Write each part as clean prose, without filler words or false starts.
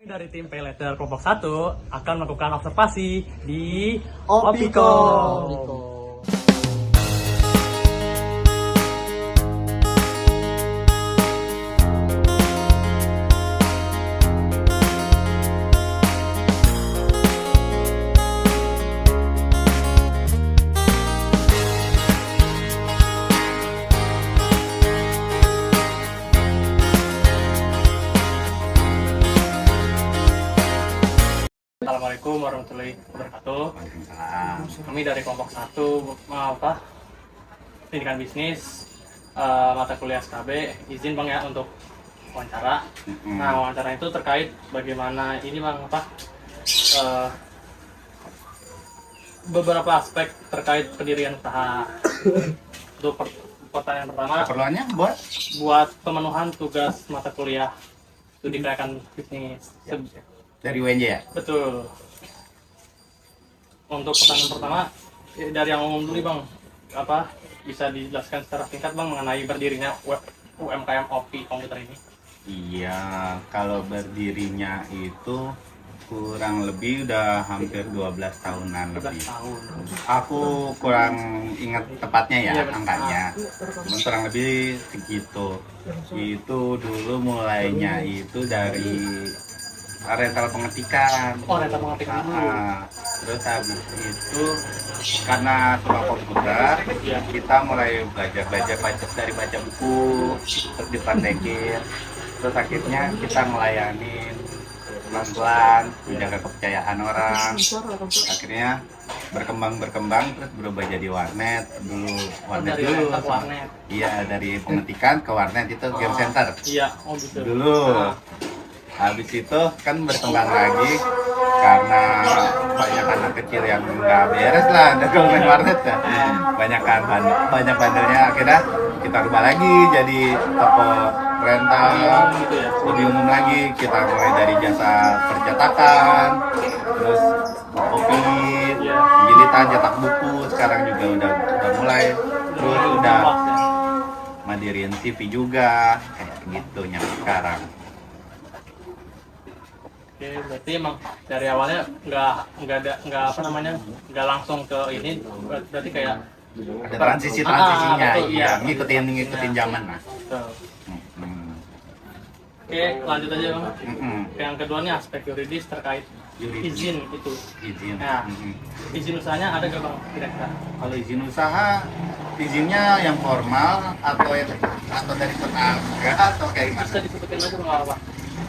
Dari tim Paylater kelompok 1 akan melakukan observasi di Opiko. Assalamualaikum warahmatullahi wabarakatuh. Kami dari kelompok 1 pendidikan bisnis, mata kuliah SKB. Izin Bang ya untuk wawancara. Nah, wawancara itu terkait bagaimana ini Bang beberapa aspek terkait pendirian usaha. Untuk pertanyaan pertama, Keperluannya buat pemenuhan tugas mata kuliah studi kelayakan bisnis. dari UNJ ya? Betul. Untuk pertanyaan pertama dari yang umum dulu Bang, bisa dijelaskan secara singkat Bang mengenai berdirinya UMKM OPI Komputer ini? Iya, kalau berdirinya itu kurang lebih udah hampir 12 tahunan 12 lebih. tahun. Aku kurang ingat tepatnya ya Iya, betul. angkanya. Cuman kurang lebih segitu. Itu dulu mulainya itu dari rental pengetikan. Oh, rental pengetikan dulu. Terus habis itu karena suka komputer, Iya. kita mulai belajar dari baca buku, terus dipraktekin. Terus akhirnya kita ngelayanin pelan-pelan, menjaga kepercayaan orang. Akhirnya berkembang terus berubah jadi warnet dulu. Warnet Dari dulu. rental ke warnet. Iya, dari pengetikan ke warnet itu game center. Iya, oh gitu. Dulu. Nah, Habis itu kan berkembang lagi karena banyak anak kecil yang nggak beres lah kalau main warnet ya. Banyak bandelnya, akhirnya kita rubah lagi jadi toko rental gitu ya. lebih umum lagi. Kita mulai dari jasa percetakan, terus kopi, Iya. jilitan, cetak buku. Sekarang juga udah mulai, terus udah mandiriin TV juga kayak gitu nyampe sekarang. Oke, berarti emang dari awalnya nggak langsung ke ini, berarti kayak Ada transisinya, betul, iya, iya. ngikutin zaman lah. Betul. Hmm. Oke, lanjut aja Bang. Mm-mm. Yang kedua nih aspek yuridis terkait Yuridis. izin itu. Izin. Nah, Mm-mm. izin usahanya ada gak Bang kira-kira? Kalau izin usaha, izinnya yang formal atau dari tetangga atau kayak Bisa gimana? disebutin aja nggak apa-apa.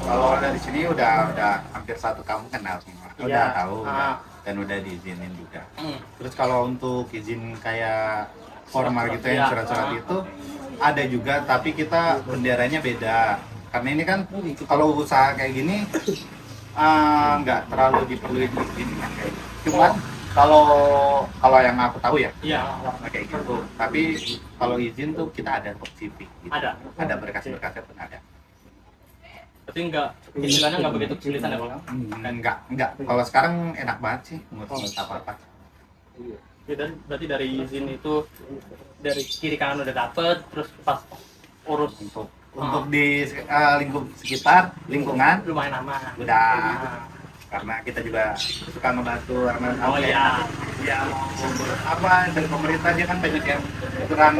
Kalau dari sini udah hampir satu kamu kenal semua, udah Iya. tahu Ah. dan udah diizinin juga. Hmm. Terus kalau untuk izin kayak formal gitu Iya. yang surat-surat itu ada juga, tapi kita benderanya beda. Karena ini kan kalau usaha kayak gini nggak terlalu diperluin izin kan, kayak gitu. Cuman kalau yang aku tahu ya Iya, kayak gitu. Tapi kalau izin tuh kita ada kok CV gitu. Ada. Ada berkas-berkasnya pun ada. berarti istilahnya nggak begitu kesulitan ya Bang? Enggak. Kalau sekarang enak banget sih ngurus apa-apa. Berarti dari izin itu dari kiri kanan udah dapet, terus pas urus Untuk di lingkup sekitar, lingkungan lumayan aman. udah, Nah, karena kita juga suka ngebantu orang oh iya. ya apa dari pemerintah dia kan banyak yang kurang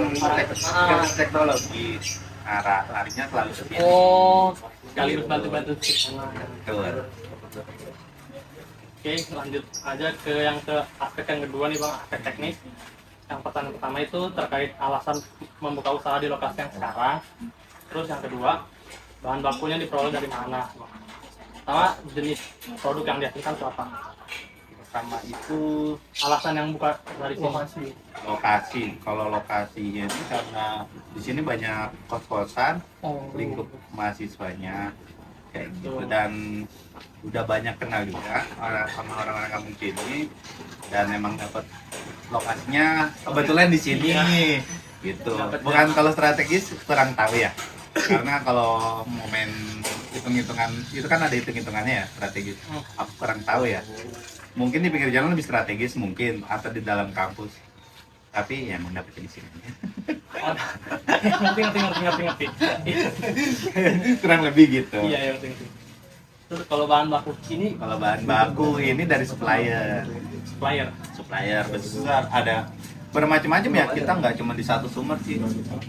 teknologi. Nah, larinya selalu ke sini. Oh, sekaligus bantu-bantu sih. Betul. Oke, lanjut aja ke aspek yang kedua nih Bang, aspek teknis. Yang pertanyaan pertama itu terkait alasan membuka usaha di lokasi yang sekarang. Terus yang kedua, bahan bakunya diperoleh dari mana? Pertama, jenis produk yang dihasilkan itu apa? Pertama itu Alasan yang buka dari sini. lokasi. Kalau lokasinya itu karena di sini banyak kos-kosan, lingkup mahasiswanya kayak gitu, dan udah banyak kenal juga sama orang-orang kampung sini, dan emang dapat lokasinya kebetulan di sini gitu. Bukan kalau strategis kurang tahu ya, karena kalau momen hitung-hitungan itu kan ada hitung-hitungannya ya, strategis. Aku kurang tahu ya. Mungkin di pinggir jalan lebih strategis mungkin, atau di dalam kampus. Tapi ya emang dapetnya di sini. Ngerti. Kurang lebih gitu. Iya, ngerti. Terus kalau bahan baku ini Kalau bahan baku ini dari supplier supplier. besar, ada bermacam-macam ya, kita nggak cuma di satu sumber sih,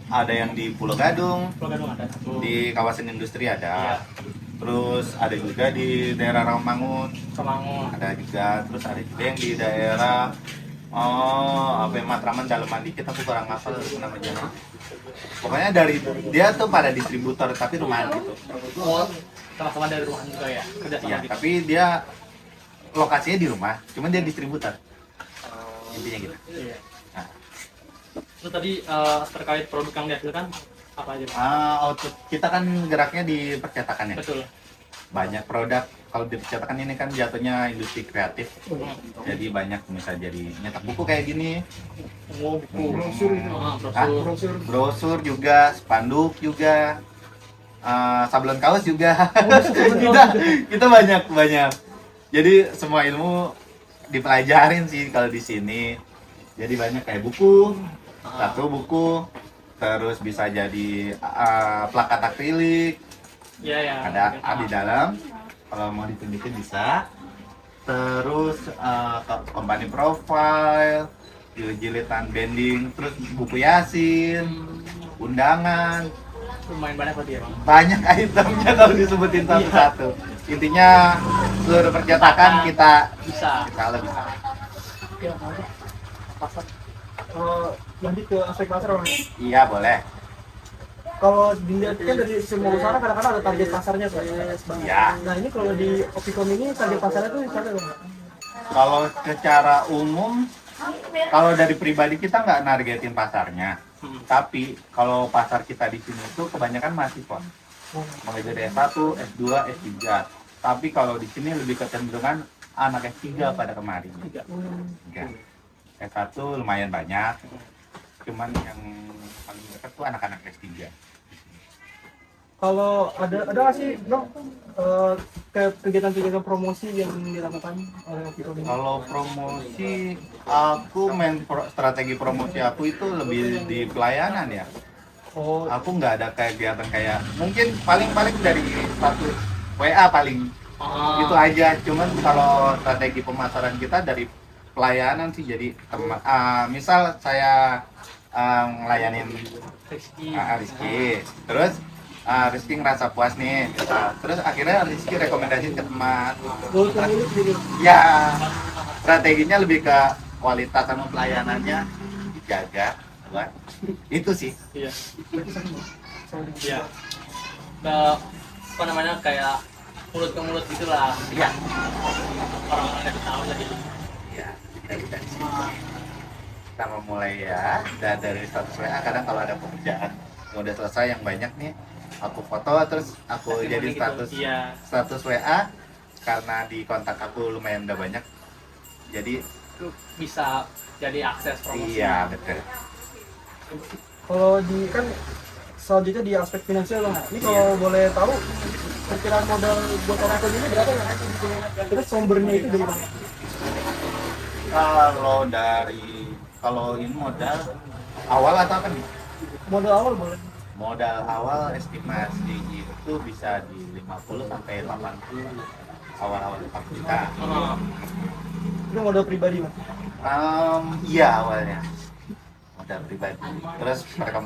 ada yang di Pulau Gadung, Pulau Gadung ada. di kawasan industri Iya. ada, terus ada juga di daerah Rawamangun Semangun. ada juga, terus ada juga yang di daerah apa ya, Matraman Daleman dikit, aku kurang hafal namanya. Pokoknya dari dia tuh pada distributor tapi rumahan gitu. Oh, sama-sama dari rumah juga ya, kerja sama Iya, gitu. tapi dia lokasinya di rumah, cuman dia distributor. Intinya gitu. Iya. Nah, Terus tadi terkait produk yang dihasilkan apa aja Pak? output kita kan geraknya di percetakan ya. Betul. Banyak produk, kalau di percetakan ini kan jatuhnya industri kreatif. Jadi banyak, misal jadi nyetak buku kayak gini, Oh, buku. Brosur itu. Brosur. brosur juga, spanduk juga, sablon kaos juga. kita banyak. Jadi semua ilmu dipelajarin sih kalau di sini. Jadi banyak kayak buku, satu buku, terus bisa jadi plakat akrilik, Iya ya. ada di dalam. Kalau mau ditunjukin bisa. Terus company profile, jilitan bending, terus buku yasin, undangan. Lumayan banyak berarti ya Bang. Banyak itemnya kalau disebutin satu-satu. Intinya seluruh percetakan kita Bisa. lebih. Ya, ada. Pasar. Lanjut ke aspek pasar, Bang. Iya boleh. Kalau dilihat kan dari semua usaha kadang-kadang ada target pasarnya tuh. Iya. Nah ini kalau di Opicom ini target pasarnya tuh misalnya Bang. Kalau secara umum, kalau dari pribadi kita nggak nargetin pasarnya. Tapi kalau pasar kita di sini itu kebanyakan mahasiswa. Mulai dari S1, S2, S3. Tapi kalau di sini lebih kecenderungan anak S3 pada kemarin. Tiga. S1 lumayan banyak. Cuman yang paling dekat tuh anak-anak S3. Kalau ada nggak sih Bang kayak kegiatan-kegiatan promosi yang dilakukan oleh Opicom ini? Kalau promosi, aku strategi promosi aku itu lebih di pelayanan ya. Oh, Aku nggak ada kegiatan kayak, mungkin paling dari satu WA paling itu aja. Cuman kalau strategi pemasaran kita dari pelayanan sih, jadi misal saya ngelayanin Rizky. Rizky, terus Rizky ngerasa puas nih, terus akhirnya Rizky rekomendasi ke teman. goal pemilik jadi Ya, strateginya lebih ke kualitas sama pelayanannya dijaga, buat itu sih. Iya. Iya. Ke apa namanya kayak mulut ke mulut gitulah. Iya, Orang-orang yang tahu jadi. ya dari sini. Kita memulai ya, dan dari status WA kadang kalau ada pekerjaan yang udah selesai yang banyak nih, aku foto terus aku Testimoni jadi gitu. status Iya. status WA karena di kontak aku lumayan udah banyak. Jadi Itu bisa jadi akses promosi. iya betul. kalau di kan selanjutnya di aspek finansial Bang. Ini kalau boleh tahu perkiraan modal buat orang tua ini berapa ya? Terus sumbernya itu dari mana? Kalau ini modal awal atau apa nih? Modal awal boleh. Modal awal estimasi itu bisa di 50 sampai 80 awal-awal kita. Itu modal pribadi Bang. Iya awalnya modal pribadi. Terus mereka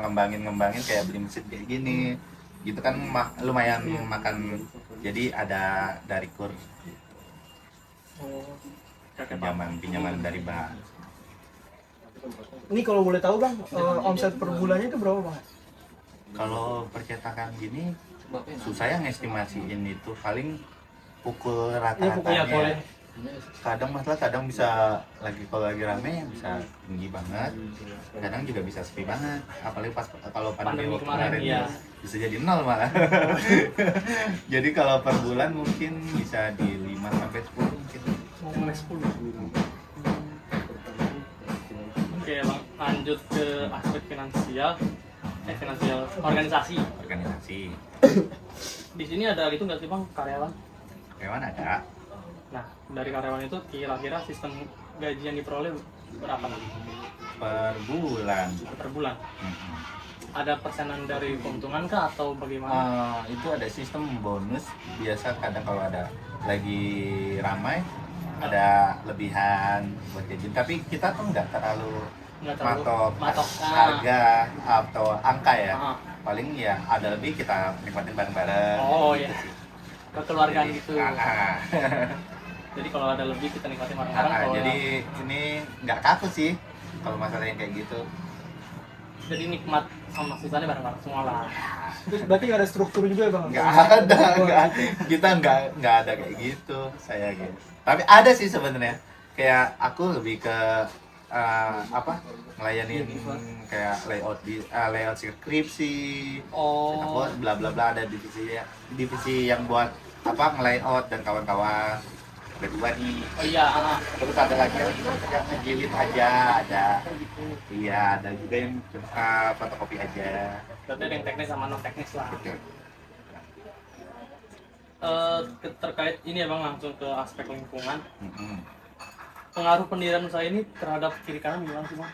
ngembangin kayak beli mesin kayak gini, gitu kan lumayan makan. Jadi ada dari kur pinjaman dari bank. Ini kalau boleh tahu Bang, omset per bulannya itu berapa Bang? Kalau percetakan gini susah ya ngestimasiin itu, paling pukul Iya, rata-ratanya. boleh. Kadang bisa kalau lagi rame bisa tinggi banget, kadang juga bisa sepi banget, apalagi pas kalau pandemi Pandemi waktu kemarin, kemarin iya. bisa jadi nol malah. Jadi kalau per bulan mungkin bisa di 5 sampai 10 mungkin. Sampai 10. Oke Bang, lanjut ke aspek finansial. Finansial organisasi. Organisasi Di sini ada gitu nggak sih Bang karyawan? hewan ada. Nah, dari karyawan itu kira-kira sistem gaji yang diperoleh berapa Bang? Per bulan. Per bulan? Mm-mm. ada persenan dari keuntungan kah atau bagaimana? Itu ada sistem bonus biasa, kadang kalau ada lagi ramai ada lebihan buat jajan, tapi kita tuh nggak terlalu matok harga atau angka ya. Paling ya ada lebih kita nikmatin bareng-bareng. Oh gitu iya, sih. kekeluargaan Jadi, gitu. Jadi kalau ada lebih kita nikmatin bareng-bareng. Kalau jadi ini nggak kaku sih kalau masalah yang kayak gitu. jadi nikmat sama sisanya bareng-bareng semua lah. Terus berarti nggak ada struktur juga bang? Nggak ada, kita nggak ada kayak gitu saya guys. Tapi ada sih sebenarnya, kayak aku lebih ke ngelayanin kayak layout skripsi, Oh, bla bla bla, ada divisi yang buat ngelayout dan kawan-kawan berdua nih. oh iya, Terus ada lagi yang ngejilid aja, ada iya, ada juga yang fotokopi aja. berarti ada yang teknis sama non teknis lah. Betul. Terkait ini ya bang, langsung ke aspek lingkungan. Mm-mm. Pengaruh pendirian usaha ini terhadap kiri kanan gimana sih bang?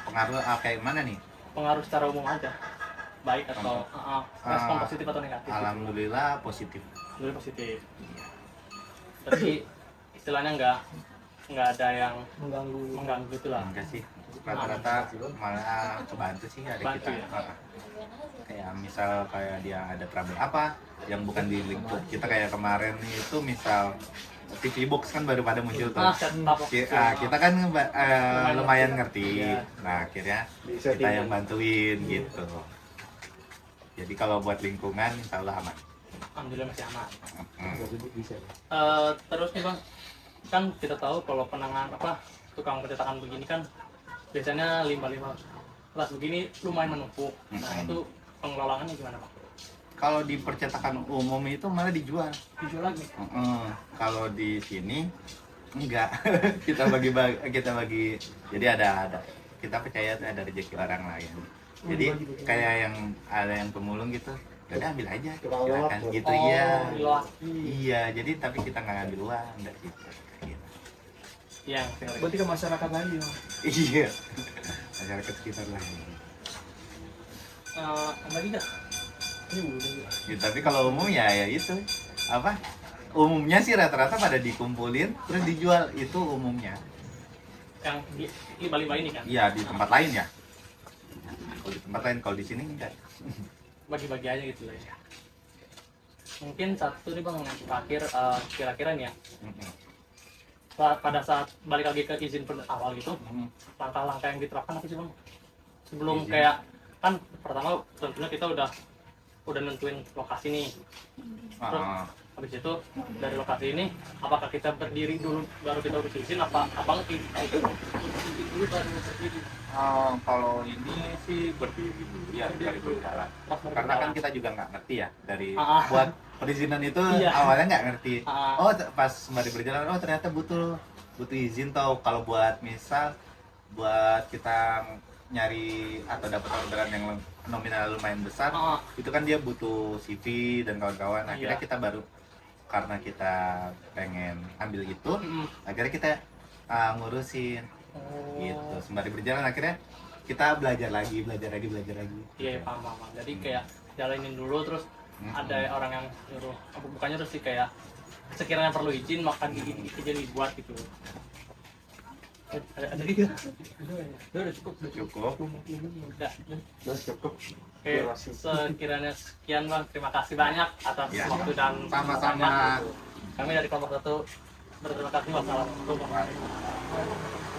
Pengaruh kayak mana nih? Pengaruh secara umum aja, baik atau respon positif atau negatif? Alhamdulillah positif. Lebih positif. Berarti istilahnya nggak ada yang mengganggu gitu lah. Enggak sih, rata-rata malah kebantu sih ada Bantu kita. ya? Kayak misal kayak dia ada trouble apa yang bukan di lingkup kita, kayak kemarin itu misal TV box kan baru pada muncul tuh. Kita kan lumayan ngerti. Iya. Nah akhirnya kita yang bantuin gitu. Jadi kalau buat lingkungan insya Allah aman. Alhamdulillah masih aman. Hmm. Terus nih bang, kan kita tahu kalau penanganan tukang percetakan begini kan biasanya limbah-limbah kelas begini lumayan menumpuk. Nah itu pengelolaannya gimana bang? Kalau di percetakan umum itu malah dijual. Dijual lagi? Kalau di sini enggak. kita bagi. Jadi ada kita percaya ada rezeki orang lain. Jadi kayak yang ada yang pemulung gitu, udah ambil aja, silakan gitu. Iya, jadi tapi kita nggak ngambil uang, enggak gitu. Iya. Berarti ke masyarakat lagi ya? Iya, masyarakat sekitar lain. Lagi nggak? Ya, tapi kalau umum ya itu umumnya sih rata-rata pada dikumpulin terus dijual, itu umumnya. Yang di limbah ini kan? Iya, di tempat lain ya. Kalau di tempat lain, kalau di sini enggak. Bagi-bagi aja gitu lah ya. Mungkin satu nih bang yang terakhir, kira-kira nih ya, pada saat balik lagi ke izin awal gitu, langkah-langkah yang diterapkan apa sih bang? Sebelum Izin. kayak kan pertama tentunya kita udah nentuin lokasi nih. Terus habis itu dari lokasi ini apakah kita berdiri dulu baru kita urus izin, apa abang itu dulu baru berdiri? Kalau ini sih berdiri dulu ya dari berjalan. Karena kan kita juga nggak ngerti ya dari buat perizinan itu. Iya. Awalnya nggak ngerti. Pas mari berjalan, ternyata butuh izin tau. Kalau buat misal buat kita nyari atau dapat orderan yang nominal lumayan besar, itu kan dia butuh CV dan kawan-kawan. Akhirnya kita baru, karena kita pengen ambil itu, akhirnya kita ngurusin. Gitu. Sembari berjalan akhirnya kita belajar lagi. Iya, paham. Jadi kayak jalanin dulu, terus ada orang yang nyuruh, bukannya terus sih kayak sekiranya perlu izin maka izin dibuat gitu. Ada lagi nggak? Udah cukup. Udah cukup. Oke, sekiranya sekian bang, terima kasih banyak atas waktu dan sama-sama. Kami dari kelompok 1 berterima kasih. Wassalamualaikum warahmatullahi wabarakatuh.